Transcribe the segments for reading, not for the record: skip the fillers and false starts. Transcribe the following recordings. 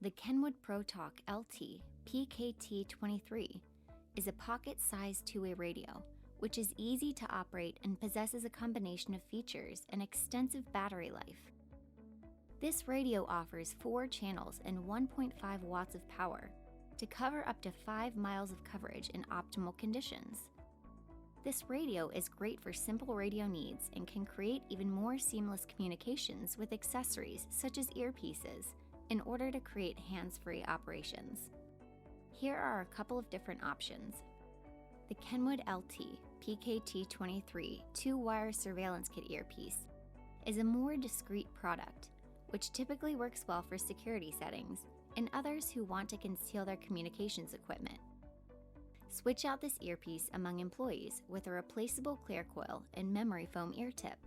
The Kenwood ProTalk LT PKT-23 is a pocket-sized two-way radio, which is easy to operate and possesses a combination of features and extensive battery life. This radio offers 4 channels and 1.5 watts of power to cover up to 5 miles of coverage in optimal conditions. This radio is great for simple radio needs and can create even more seamless communications with accessories such as earpieces in order to create hands-free operations. Here are a couple of different options. The Kenwood LT PKT-23 TwoWire Surveillance Kit earpiece is a more discreet product, which typically works well for security settings and others who want to conceal their communications equipment. Switch out this earpiece among employees with a replaceable clear coil and memory foam ear tip.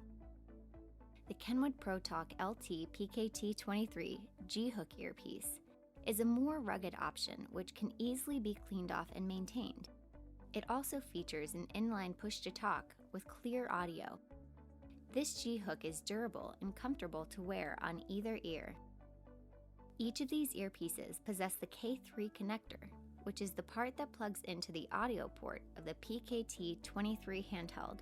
The Kenwood ProTalk LT PKT-23 GHook earpiece is a more rugged option which can easily be cleaned off and maintained. It also features an inline push-to-talk with clear audio. This GHook is durable and comfortable to wear on either ear. Each of these earpieces possess the K3 connector, which is the part that plugs into the audio port of the PKT-23 handheld.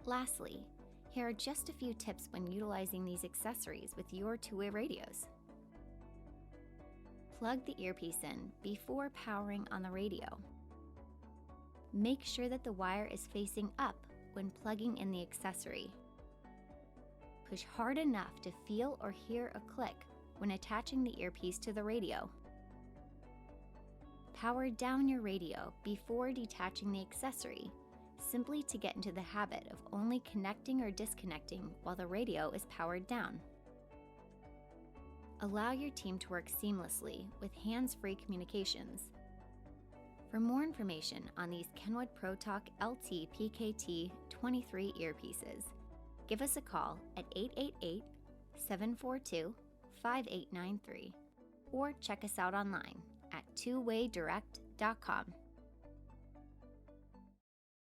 Lastly, here are just a few tips when utilizing these accessories with your two-way radios. Plug the earpiece in before powering on the radio. Make sure that the wire is facing up when plugging in the accessory. Push hard enough to feel or hear a click when attaching the earpiece to the radio. Power down your radio before detaching the accessory, simply to get into the habit of only connecting or disconnecting while the radio is powered down. Allow your team to work seamlessly with hands-free communications. For more information on these Kenwood ProTalk LT PKT-23 earpieces, give us a call at 888-742-5893 or check us out online at twowaydirect.com.